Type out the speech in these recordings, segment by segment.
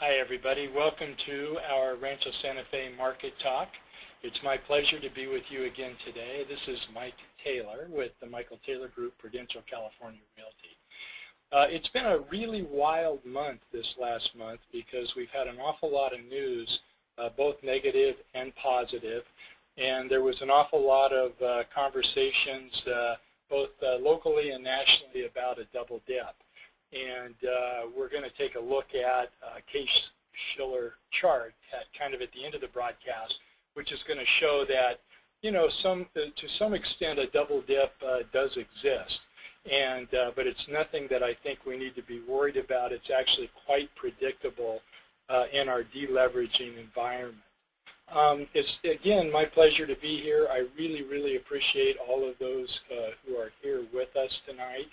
Hi everybody, welcome to our Rancho Santa Fe Market Talk. It's my pleasure to be with you again today. This is Mike Taylor with the Michael Taylor Group, Prudential California Realty. It's been a really wild month this last month because we've had an awful lot of news, both negative and positive, and there was an awful lot of conversations both locally and nationally about a double dip. And we're going to take a look at a Case-Shiller chart kind of at the end of the broadcast, which is going to show that, to some extent a double dip does exist. And but it's nothing that I think we need to be worried about. It's actually quite predictable in our deleveraging environment. It's, again, my pleasure to be here. I really, really appreciate all of those who are here with us tonight.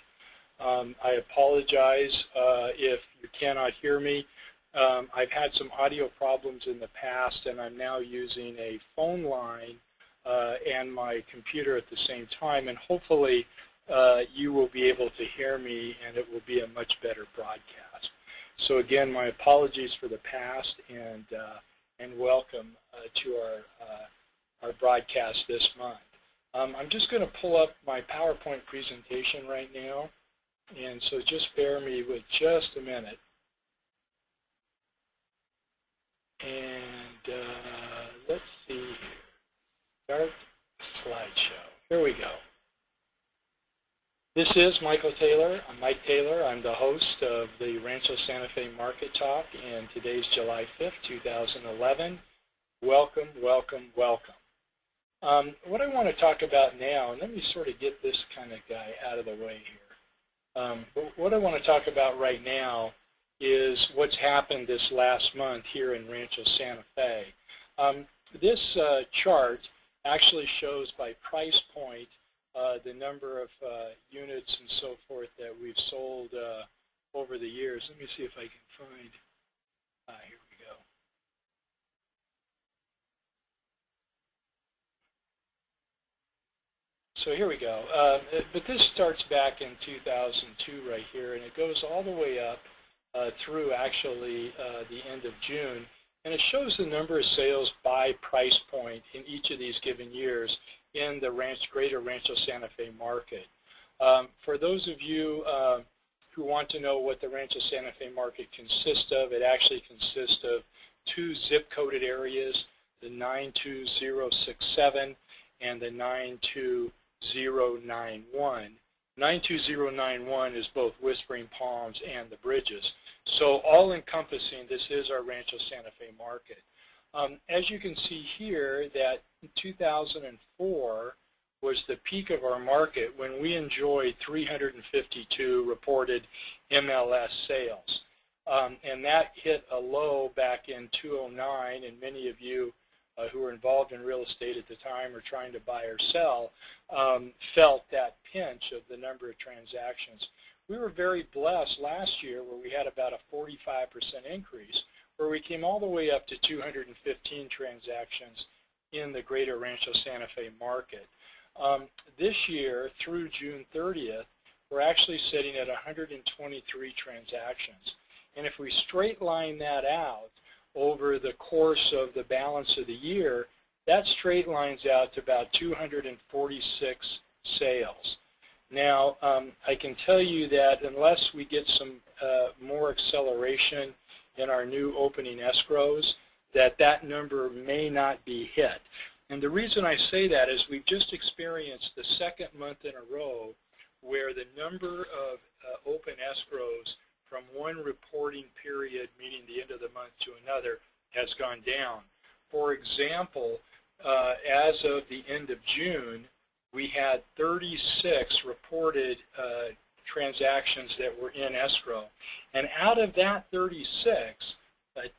I apologize if you cannot hear me. I've had some audio problems in the past, and I'm now using a phone line and my computer at the same time, and hopefully you will be able to hear me, and it will be a much better broadcast. So again, my apologies for the past, and welcome to our broadcast this month. I'm just going to pull up my PowerPoint presentation right now. And so just bear me with just a minute. And let's see here. Start slideshow. Here we go. This is Michael Taylor. I'm Mike Taylor. I'm the host of the Rancho Santa Fe Market Talk, and today's July 5th, 2011. Welcome, welcome, welcome. What I want to talk about now, and let me sort of get this kind of guy out of the way here. But what I want to talk about right now is what's happened this last month here in Rancho Santa Fe. This chart actually shows by price point the number of units and so forth that we've sold over the years. Let me see if I can find, here we go. So here we go. But this starts back in 2002 right here, and it goes all the way up through actually the end of June. And it shows the number of sales by price point in each of these given years in the greater Rancho Santa Fe market. For those of you who want to know what the Rancho Santa Fe market consists of, it actually consists of two zip-coded areas, the 92067 and the 92091. 92091 is both Whispering Palms and the Bridges. So all encompassing, this is our Rancho Santa Fe market. As you can see here, that 2004 was the peak of our market when we enjoyed 352 reported MLS sales. And that hit a low back in 2009, and many of you who were involved in real estate at the time or trying to buy or sell felt that pinch of the number of transactions. We were very blessed last year where we had about a 45% increase, where we came all the way up to 215 transactions in the greater Rancho Santa Fe market. This year, through June 30th, we're actually sitting at 123 transactions. And if we straight line that out over the course of the balance of the year, that straight lines out to about 246 sales. Now, I can tell you that unless we get some more acceleration in our new opening escrows, that number may not be hit. And the reason I say that is we've just experienced the second month in a row where the number of open escrows from one reporting period, meaning the end of the month, to another, has gone down. For example, as of the end of June, we had 36 reported transactions that were in escrow. And out of that 36,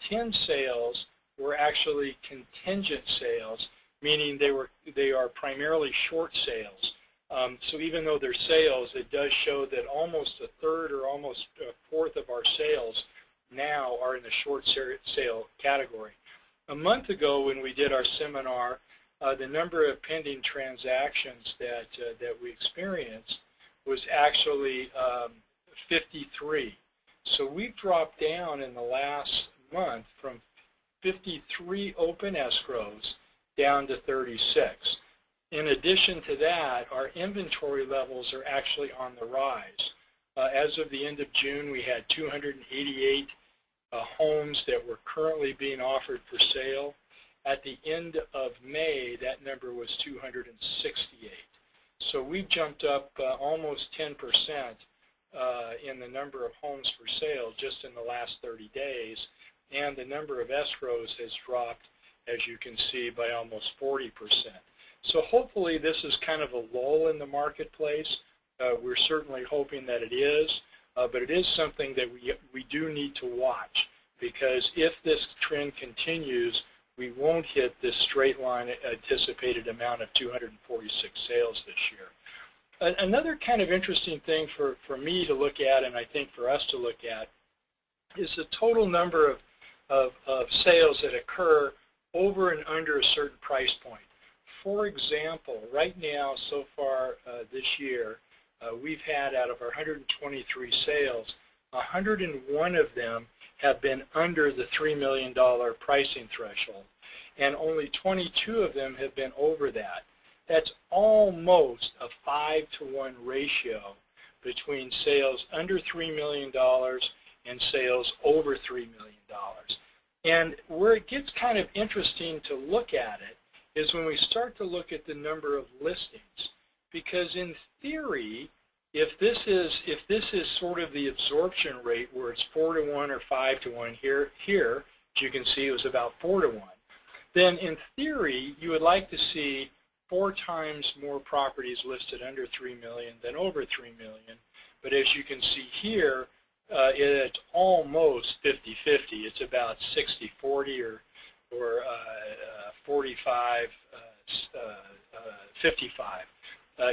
10 sales were actually contingent sales, meaning they are primarily short sales. So even though they're sales, it does show that almost a third or almost a fourth of our sales now are in the short sale category. A month ago when we did our seminar, the number of pending transactions that we experienced was actually 53. So we've dropped down in the last month from 53 open escrows down to 36. In addition to that, our inventory levels are actually on the rise. As of the end of June, we had 288 homes that were currently being offered for sale. At the end of May, that number was 268. So we jumped up almost 10% in the number of homes for sale just in the last 30 days, and the number of escrows has dropped, as you can see, by almost 40%. So hopefully this is kind of a lull in the marketplace. We're certainly hoping that it is, but it is something that we do need to watch, because if this trend continues, we won't hit this straight line anticipated amount of 246 sales this year. Another kind of interesting thing for me to look at, and I think for us to look at, is the total number of sales that occur over and under a certain price point. For example, right now, so far this year, we've had, out of our 123 sales, 101 of them have been under the $3 million pricing threshold, and only 22 of them have been over that. That's almost a 5-to-1 ratio between sales under $3 million and sales over $3 million. And where it gets kind of interesting to look at it is when we start to look at the number of listings, because in theory, if this is sort of the absorption rate where it's 4-to-1 or 5-to-1 here, as you can see, it was about 4-to-1, then in theory you would like to see 4 times more properties listed under $3 million than over $3 million. But as you can see here, it's almost 50-50. It's about 60-40 or 45-55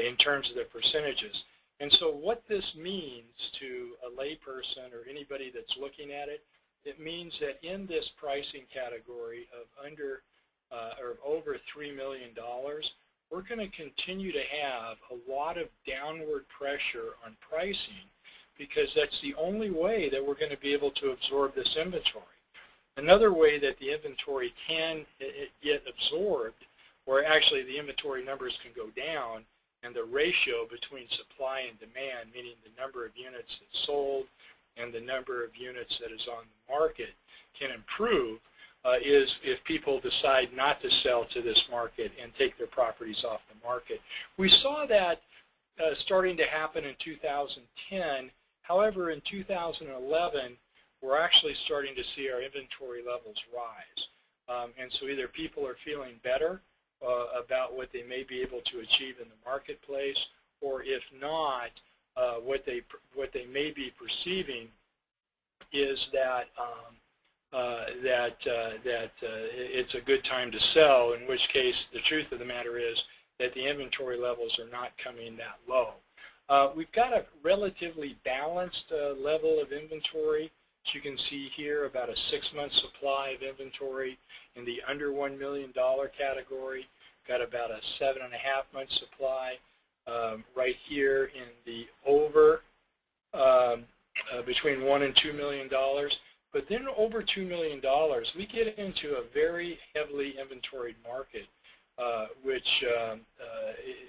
in terms of the percentages. And so what this means to a layperson or anybody that's looking at it, it means that in this pricing category of under or over $3 million, we're going to continue to have a lot of downward pressure on pricing, because that's the only way that we're going to be able to absorb this inventory. Another way that the inventory can get absorbed, or actually the inventory numbers can go down, and the ratio between supply and demand, meaning the number of units that's sold and the number of units that is on the market, can improve, is if people decide not to sell to this market and take their properties off the market. We saw that starting to happen in 2010. However, in 2011, we're actually starting to see our inventory levels rise. And so either people are feeling better about what they may be able to achieve in the marketplace, or if not, what they may be perceiving is that it's a good time to sell, in which case the truth of the matter is that the inventory levels are not coming that low. We've got a relatively balanced level of inventory. As you can see here, about a 6-month supply of inventory in the under $1 million category. Got about a 7.5-month supply right here in the over between $1 and $2 million. But then over $2 million, we get into a very heavily inventoried market, which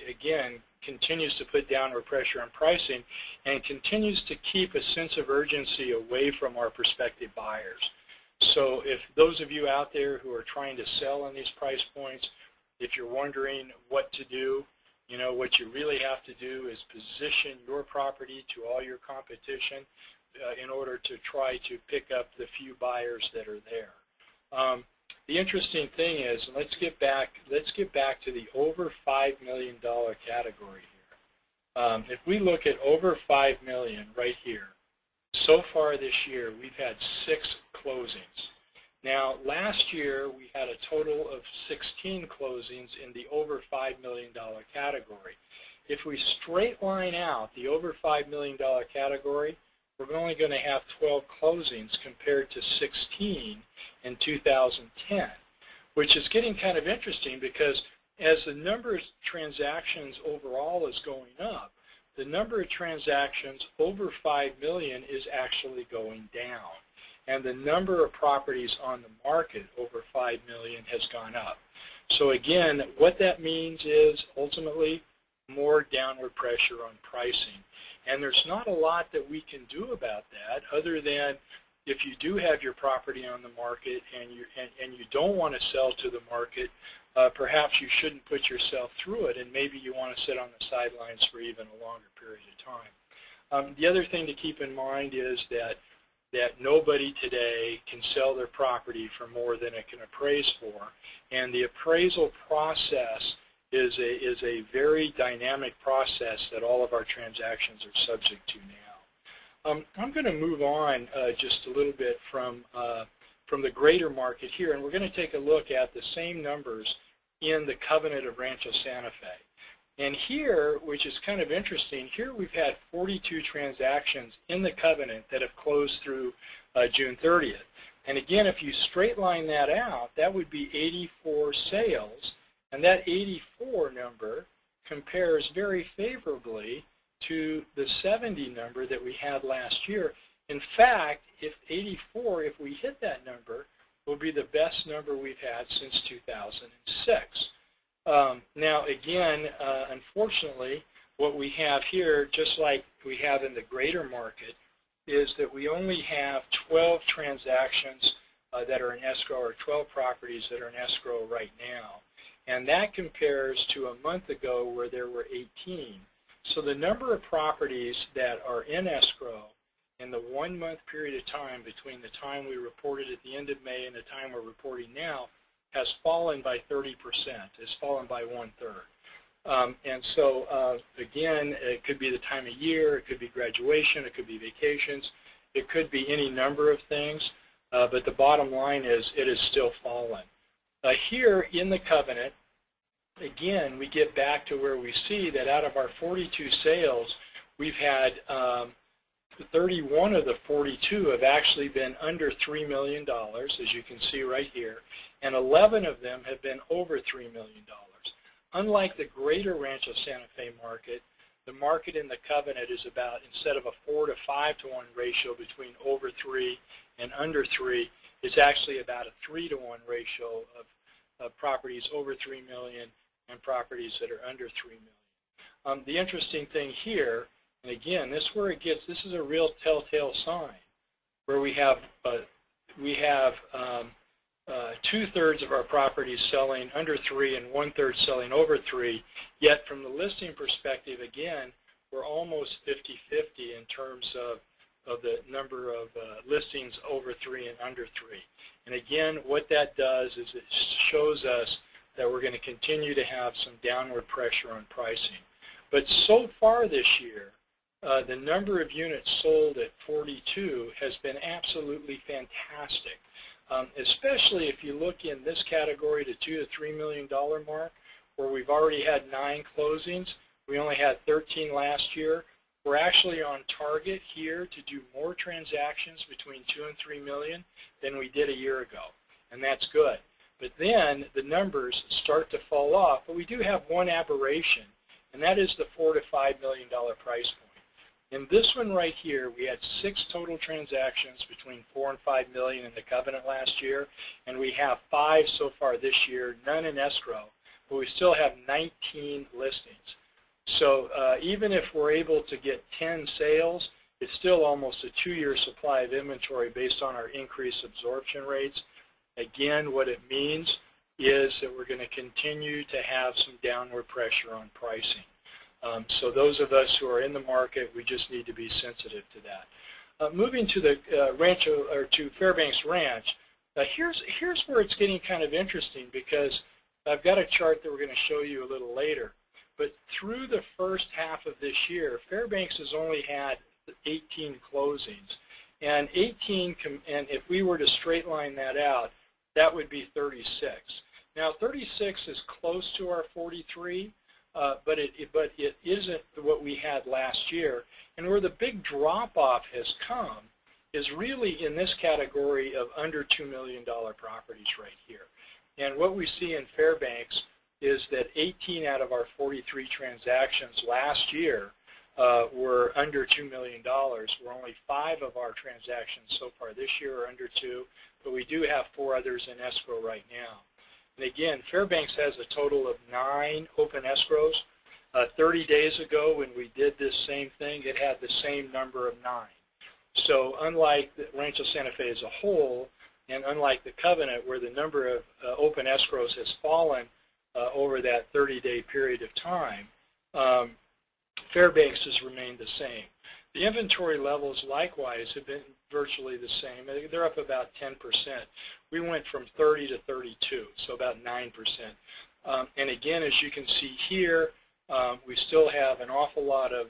again continues to put downward pressure on pricing and continues to keep a sense of urgency away from our prospective buyers. So if those of you out there who are trying to sell on these price points, if you're wondering what to do, you know, what you really have to do is position your property to all your competition in order to try to pick up the few buyers that are there. The interesting thing is, let's get back to the over $5 million category here. If we look at over $5 million right here, so far this year we've had 6 closings. Now last year we had a total of 16 closings in the over $5 million category. If we straight line out the over $5 million category, we're only going to have 12 closings compared to 16 in 2010, which is getting kind of interesting, because as the number of transactions overall is going up, the number of transactions over $5 million is actually going down. and the number of properties on the market over $5 million has gone up. So again, what that means is ultimately more downward pressure on pricing. And there's not a lot that we can do about that other than if you do have your property on the market and you don't want to sell to the market, perhaps you shouldn't put yourself through it, and maybe you want to sit on the sidelines for even a longer period of time. The other thing to keep in mind is that nobody today can sell their property for more than it can appraise for, and the appraisal process is a very dynamic process that all of our transactions are subject to now. I'm going to move on just a little bit from the greater market here, and we're going to take a look at the same numbers in the covenant of Rancho Santa Fe. And here, which is kind of interesting, here we've had 42 transactions in the covenant that have closed through June 30th. And again, if you straight line that out, that would be 84 sales, and that 84 number compares very favorably to the 70 number that we had last year. In fact, if 84, if we hit that number, will be the best number we've had since 2006. Now again, unfortunately, what we have here, just like we have in the greater market, is that we only have 12 transactions that are in escrow, or 12 properties that are in escrow right now. And that compares to a month ago where there were 18. So the number of properties that are in escrow in the 1 month period of time between the time we reported at the end of May and the time we're reporting now has fallen by 30%. It's fallen by 1/3. And so again, it could be the time of year, it could be graduation, it could be vacations, it could be any number of things, but the bottom line is it has still fallen. Here in the covenant, again, we get back to where we see that out of our 42 sales, we've had 31 of the 42 have actually been under $3 million, as you can see right here, and 11 of them have been over $3 million. Unlike the greater Rancho Santa Fe market, the market in the covenant is about, instead of a 4 to 5 to 1 ratio between over 3 and under 3, it's actually about a 3 to 1 ratio of properties over $3 million and properties that are under $3 million. The interesting thing here, and again, this is where it gets, this is a real telltale sign, where we have 2/3 of our properties selling under 3 and 1/3 selling over 3, yet from the listing perspective, again, we're almost 50-50 in terms of the number of listings over 3 and under 3. And again, what that does is it shows us that we're going to continue to have some downward pressure on pricing. But so far this year, the number of units sold at 42 has been absolutely fantastic, especially if you look in this category, the $2 to $3 million mark, where we've already had 9 closings. We only had 13 last year. We're actually on target here to do more transactions between 2 and 3 million than we did a year ago, and that's good. But then the numbers start to fall off, but we do have one aberration, and that is the $4 to $5 million price point. In this one right here, we had 6 total transactions between 4 and 5 million in the covenant last year, and we have 5 so far this year, none in escrow, but we still have 19 listings. So even if we're able to get 10 sales, it's still almost a 2-year supply of inventory based on our increased absorption rates. Again, what it means is that we're going to continue to have some downward pressure on pricing. So those of us who are in the market, we just need to be sensitive to that. Moving to the Rancho, or to Fairbanks Ranch, here's where it's getting kind of interesting, because I've got a chart that we're going to show you a little later. But through the first half of this year, Fairbanks has only had 18 closings, and 18, and if we were to straight line that out, that would be 36. Now, 36 is close to our 43. But it isn't what we had last year. And where the big drop-off has come is really in this category of under $2 million properties right here. And what we see in Fairbanks is that 18 out of our 43 transactions last year were under $2 million. We're only 5 of our transactions so far this year are under 2, but we do have 4 others in escrow right now. And again, Fairbanks has a total of 9 open escrows. 30 days ago when we did this same thing, it had the same number of 9. So unlike the Rancho Santa Fe as a whole, and unlike the Covenant where the number of open escrows has fallen over that 30-day period of time, Fairbanks has remained the same. The inventory levels likewise have been virtually the same. They're up about 10%. We went from 30 to 32, so about 9%. And again, as you can see here, we still have an awful lot of,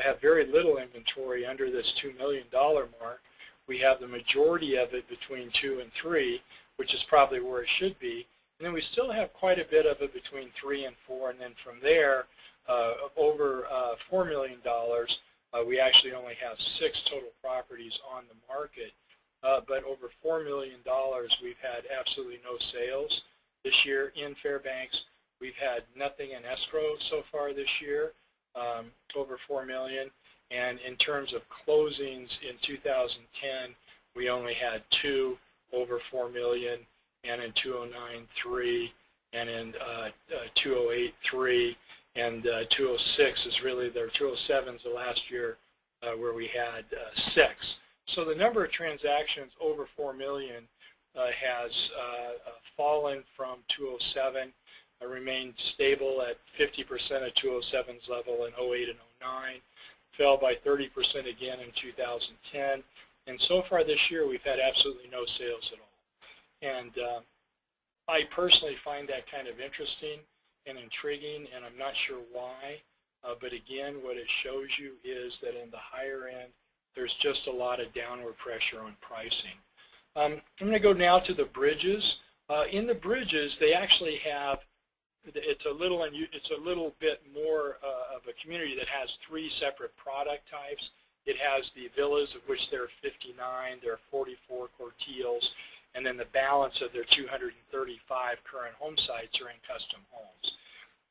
have very little inventory under this $2 million mark. We have the majority of it between 2 and 3, which is probably where it should be. And then we still have quite a bit of it between 3 and 4, and then from there, over $4 million, we actually only have 6 total properties on the market. But over $4 million, we've had absolutely no sales this year in Fairbanks. We've had nothing in escrow so far this year, over $4 million. And in terms of closings in 2010, we only had 2 over $4 million, and in 2009, 3, and in 2008, 3, and 2006 is really their 2007 is the last year where we had 6. So the number of transactions over $4 million has fallen from 2007, remained stable at 50% of 2007's level in 2008 and 2009, fell by 30% again in 2010, and so far this year we've had absolutely no sales at all. And I personally find that kind of interesting and intriguing, and I'm not sure why, but again, what it shows you is that in the higher end, there's just a lot of downward pressure on pricing. I'm going to go now to the bridges. In the bridges, they actually have, it's a little bit more of a community that has 3 separate product types. It has the villas, of which there are 59, there are 44 quartiles, and then the balance of their 235 current home sites are in custom homes.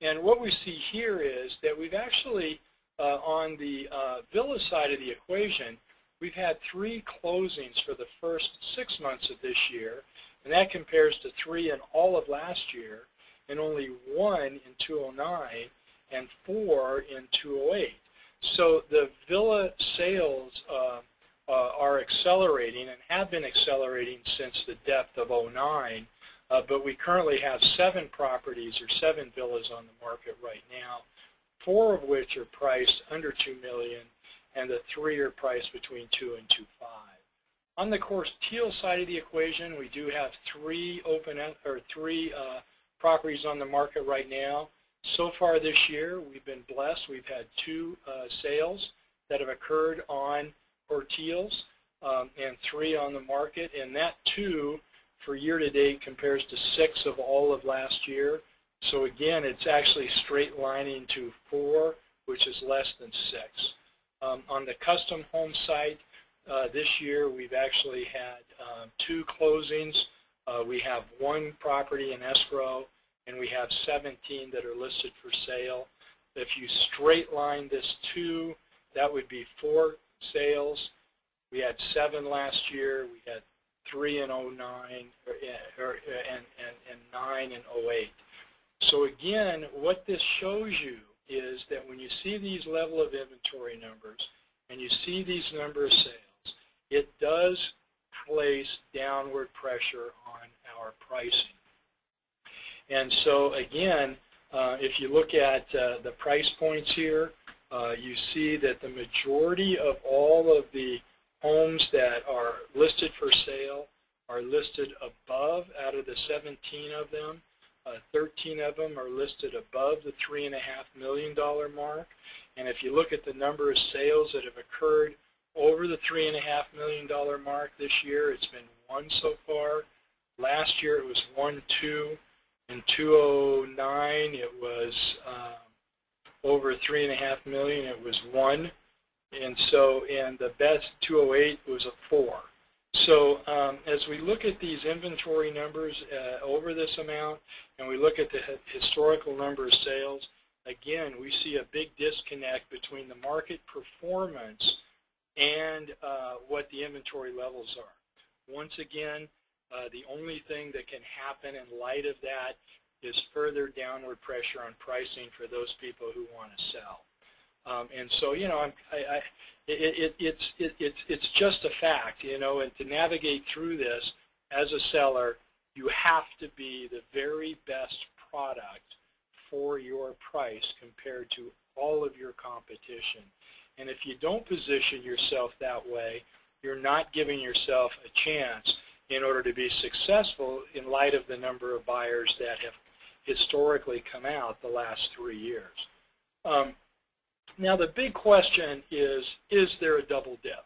And what we see here is that we've actually, on the villa side of the equation, we've had 3 closings for the first 6 months of this year, and that compares to 3 in all of last year, and only 1 in 2009, and 4 in 2008. So the villa sales are accelerating and have been accelerating since the depth of 2009, but we currently have 7 properties or 7 villas on the market right now, 4 of which are priced under $2 million, and the 3 are priced between $2 and $2.5. On the Cortile side of the equation, we do have 3 properties on the market right now. So far this year, we've been blessed. We've had 2 sales that have occurred on Cortiles and 3 on the market, and that 2 for year-to-date compares to 6 of all of last year. So again, it's actually straight lining to 4, which is less than 6. On the custom home site, this year we've actually had 2 closings. We have 1 property in escrow, and we have 17 that are listed for sale. If you straight line this 2, that would be 4 sales. We had 7 last year. We had 3 in 2009 and 9 in 2008. So again, what this shows you is that when you see these level of inventory numbers and you see these number of sales, it does place downward pressure on our pricing. And so again, if you look at the price points here, you see that the majority of all of the homes that are listed for sale are listed above, out of the 17 of them, 13 of them are listed above the $3.5 million mark. And if you look at the number of sales that have occurred over the $3.5 million mark this year, it's been 1 so far. Last year it was 1, 2. In 2009 it was over $3.5 million, it was 1. And so, and the best 2008 was a 4. So as we look at these inventory numbers over this amount, and we look at the historical number of sales, again, we see a big disconnect between the market performance and what the inventory levels are. Once again, the only thing that can happen in light of that is further downward pressure on pricing for those people who want to sell. And so, you know, it's just a fact, you know, and to navigate through this as a seller, you have to be the very best product for your price compared to all of your competition. And if you don't position yourself that way, you're not giving yourself a chance in order to be successful in light of the number of buyers that have historically come out the last 3 years. Now the big question is there a double dip?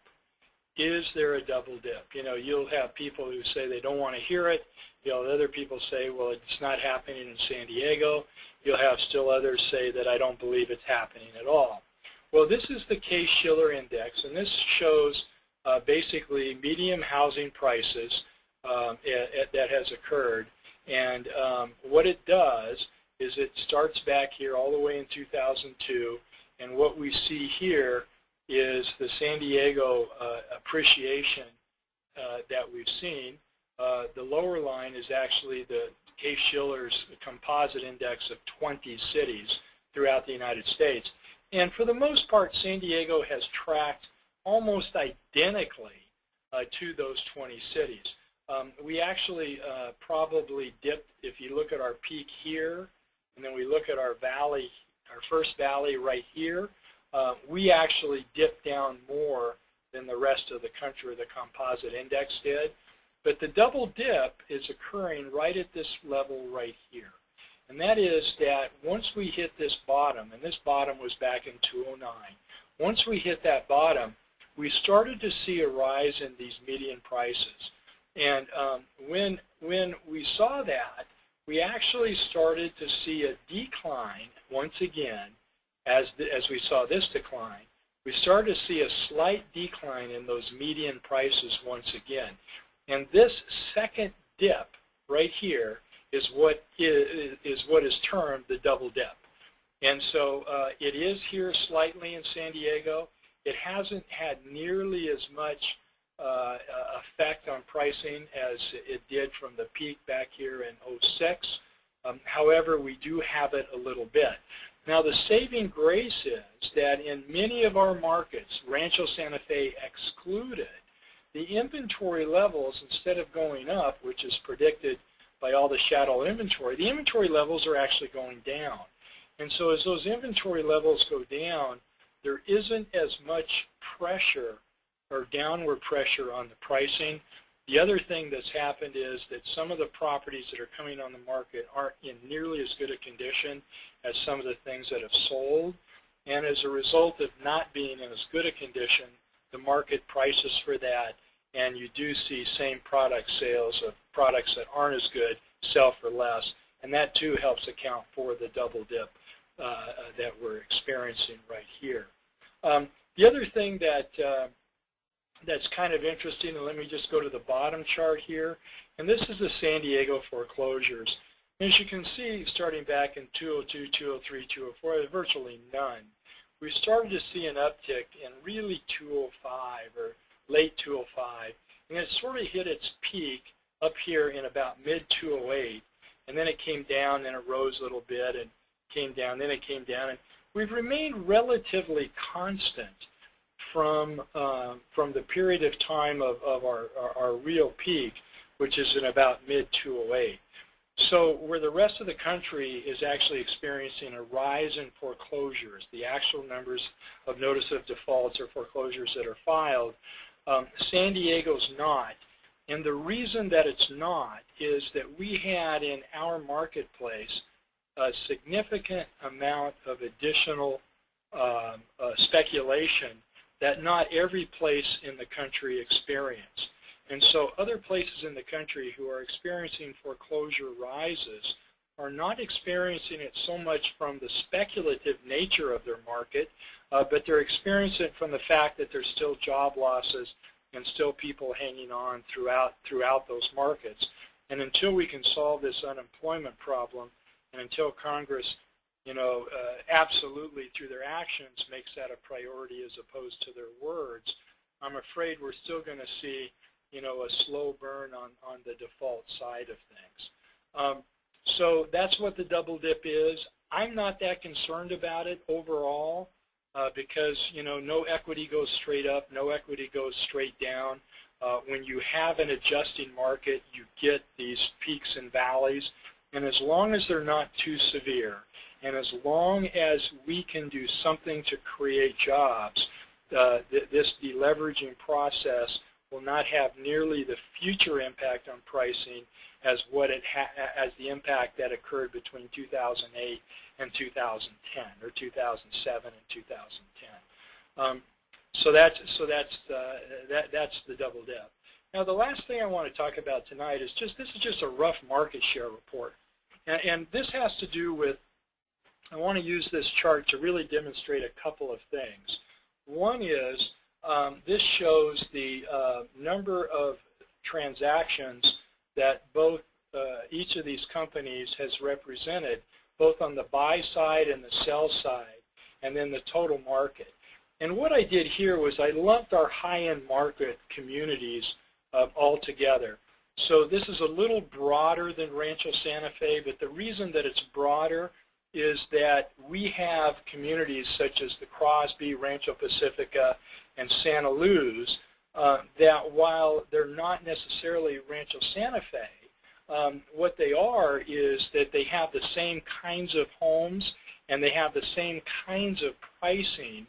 Is there a double dip? You know, you'll have people who say they don't want to hear it. You'll have other people say, well, it's not happening in San Diego. You'll have still others say that I don't believe it's happening at all. Well, this is the Case-Shiller Index, and this shows basically median housing prices that has occurred. And what it does is it starts back here all the way in 2002, and what we see here is the San Diego appreciation that we've seen. The lower line is actually the Case-Shiller's composite index of 20 cities throughout the United States. And for the most part, San Diego has tracked almost identically to those 20 cities. We actually probably dipped, if you look at our peak here, and then we look at our valley, our first valley right here, we actually dipped down more than the rest of the country, the composite index did. But the double dip is occurring right at this level right here. And that is that once we hit this bottom, and this bottom was back in 2009, once we hit that bottom, we started to see a rise in these median prices. And when we saw that, we actually started to see a decline once again as we saw this decline. We started to see a slight decline in those median prices once again. And this second dip right here is what is termed the double dip. And so it is here slightly in San Diego. It hasn't had nearly as much effect on pricing as it did from the peak back here in 2006. However, we do have it a little bit. Now, the saving grace is that in many of our markets, Rancho Santa Fe excluded, the inventory levels, instead of going up, which is predicted by all the shadow inventory, the inventory levels are actually going down. And so as those inventory levels go down, there isn't as much pressure or downward pressure on the pricing. The other thing that's happened is that some of the properties that are coming on the market aren't in nearly as good a condition as some of the things that have sold. And as a result of not being in as good a condition, the market prices for that, and you do see same product sales of products that aren't as good sell for less. And that too helps account for the double dip that we're experiencing right here. The other thing that that's kind of interesting, and let me just go to the bottom chart here, and this is the San Diego foreclosures. As you can see, starting back in 2002, 2003, 2004, there's virtually none. We started to see an uptick in really 2005 or late 2005, and it sort of hit its peak up here in about mid-2008, and then it came down, then it rose a little bit and came down, then it came down, and we've remained relatively constant from the period of time of our real peak, which is in about mid-2008. So where the rest of the country is actually experiencing a rise in foreclosures, the actual numbers of notice of defaults or foreclosures that are filed, San Diego's not. And the reason that it's not is that we had in our marketplace a significant amount of additional speculation that not every place in the country experienced. And so other places in the country who are experiencing foreclosure rises are not experiencing it so much from the speculative nature of their market, but they're experiencing it from the fact that there's still job losses and still people hanging on throughout those markets. And until we can solve this unemployment problem, and until Congress absolutely through their actions makes that a priority as opposed to their words, I'm afraid we're still going to see, a slow burn on the default side of things. So that's what the double dip is. I'm not that concerned about it overall because, no equity goes straight up, no equity goes straight down. When you have an adjusting market, you get these peaks and valleys. And as long as they're not too severe, and as long as we can do something to create jobs, this deleveraging process will not have nearly the future impact on pricing as as the impact that occurred between 2008 and 2010, or 2007 and 2010. So that's the double dip. Now, the last thing I want to talk about tonight is this is just a rough market share report, and this has to do with. I want to use this chart to really demonstrate a couple of things. One is this shows the number of transactions that each of these companies has represented, both on the buy side and the sell side, and then the total market. And what I did here was I lumped our high-end market communities all together. So this is a little broader than Rancho Santa Fe, but the reason that it's broader is that we have communities such as the Crosby, Rancho Pacifica, and Santa Luz that while they're not necessarily Rancho Santa Fe, what they are is that they have the same kinds of homes and they have the same kinds of pricing,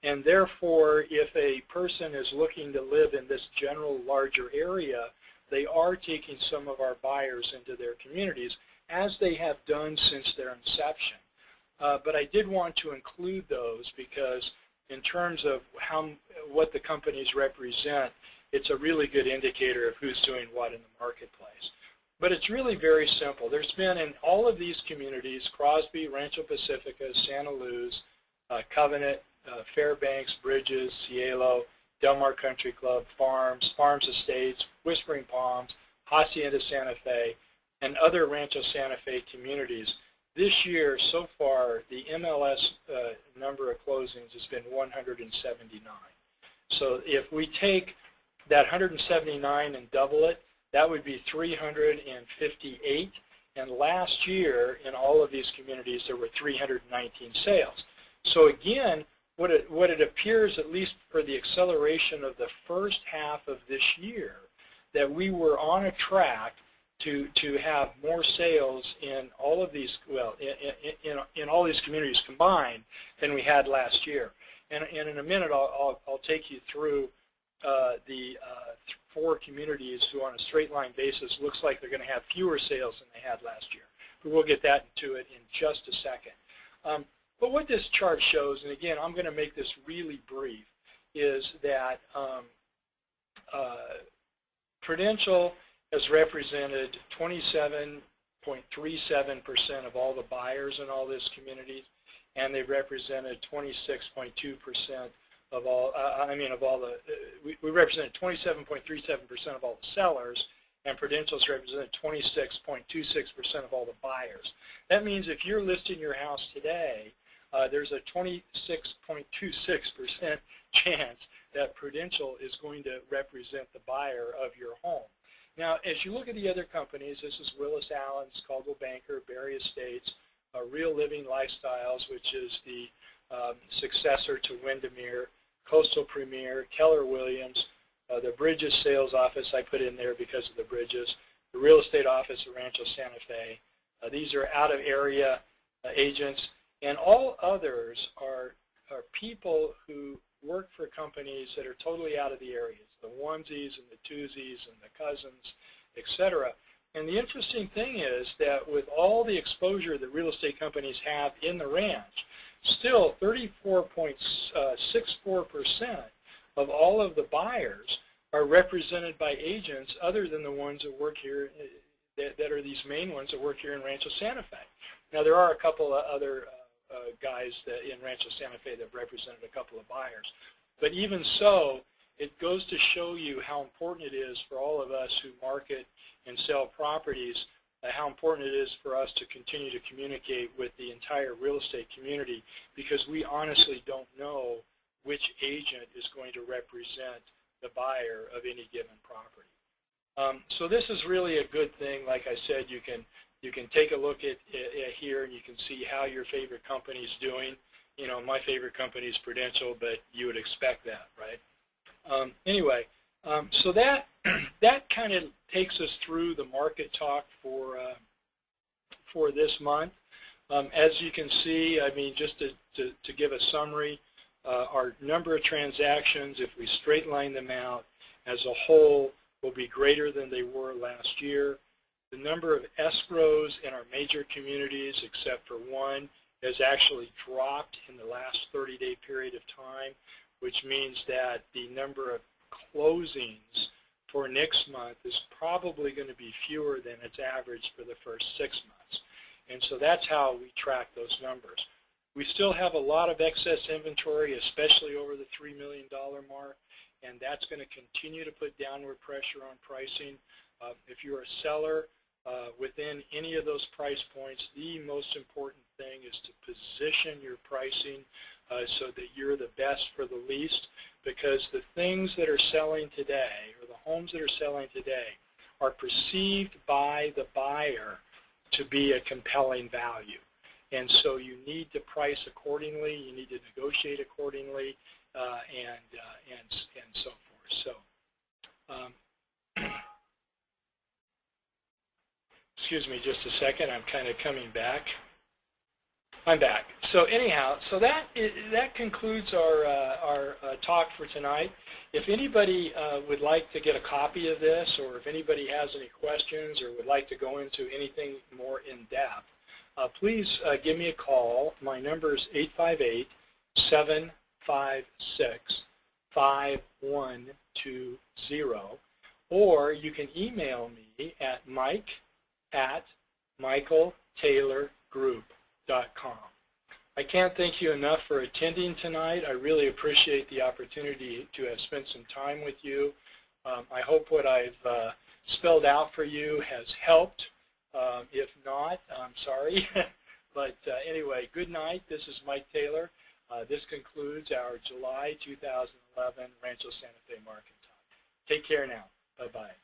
and therefore if a person is looking to live in this general larger area, they are taking some of our buyers into their communities, as they have done since their inception. But I did want to include those because in terms of what the companies represent, it's a really good indicator of who's doing what in the marketplace. But it's really very simple. There's been in all of these communities, Crosby, Rancho Pacifica, Santa Luz, Covenant, Fairbanks, Bridges, Cielo, Del Mar Country Club, Farms Estates, Whispering Palms, Hacienda Santa Fe, and other Rancho Santa Fe communities. This year, so far, the MLS number of closings has been 179. So if we take that 179 and double it, that would be 358. And last year, in all of these communities, there were 319 sales. So again, what it appears, at least for the acceleration of the first half of this year, that we were on a track to have more sales in all of these, well, in all these communities combined than we had last year. And in a minute, I'll take you through the 4 communities who, on a straight line basis, looks like they're going to have fewer sales than they had last year. But we'll get that into it in just a second. But what this chart shows, and again, I'm going to make this really brief, is that Prudential has represented 27.37% of all the buyers in all these communities, and they've represented 26.2% of all. We represented 27.37% of all the sellers, and Prudential's represented 26.26% of all the buyers. That means if you're listing your house today, there's a 26.26% chance that Prudential is going to represent the buyer of your home. Now, as you look at the other companies, this is Willis Allen's, Caldwell Banker, Berry Estates, Real Living Lifestyles, which is the successor to Windermere, Coastal Premier, Keller Williams, the Bridges sales office I put in there because of the Bridges, the real estate office of Rancho Santa Fe. These are out-of-area agents, and all others are people who work for companies that are totally out of the areas, the onesies and the twosies and the cousins, etc. And the interesting thing is that with all the exposure that real estate companies have in the ranch, still 34.64% of all of the buyers are represented by agents other than the ones that work here, that are these main ones that work here in Rancho Santa Fe. Now, there are a couple of other guys in Rancho Santa Fe that represented a couple of buyers. But even so, it goes to show you how important it is for all of us who market and sell properties how important it is for us to continue to communicate with the entire real estate community, because we honestly don't know which agent is going to represent the buyer of any given property. So this is really a good thing. Like I said, you can take a look at here, and you can see how your favorite company is doing. You know, my favorite company is Prudential, but you would expect that, right? Anyway, so that kind of takes us through the market talk for this month. As you can see, I mean, just to give a summary, our number of transactions, if we straight line them out as a whole, will be greater than they were last year. The number of escrows in our major communities, except for one, has actually dropped in the last 30-day period of time, which means that the number of closings for next month is probably going to be fewer than its average for the first 6 months. And so that's how we track those numbers. We still have a lot of excess inventory, especially over the $3 million mark, and that's going to continue to put downward pressure on pricing. If you're a seller within any of those price points, the most important thing is to position your pricing so that you're the best for the least, because the things that are selling today, or the homes that are selling today, are perceived by the buyer to be a compelling value. And so you need to price accordingly, you need to negotiate accordingly, and so forth. So, excuse me just a second, I'm kind of coming back. I'm back. So anyhow, so that concludes our talk for tonight. If anybody would like to get a copy of this, or if anybody has any questions or would like to go into anything more in depth, please give me a call. My number is 858-756-5120, or you can email me at mike@michaeltaylorgroup.com. I can't thank you enough for attending tonight. I really appreciate the opportunity to have spent some time with you. I hope what I've spelled out for you has helped. If not, I'm sorry. But anyway, good night. This is Mike Taylor. This concludes our July 2011 Rancho Santa Fe Market Talk. Take care now. Bye-bye.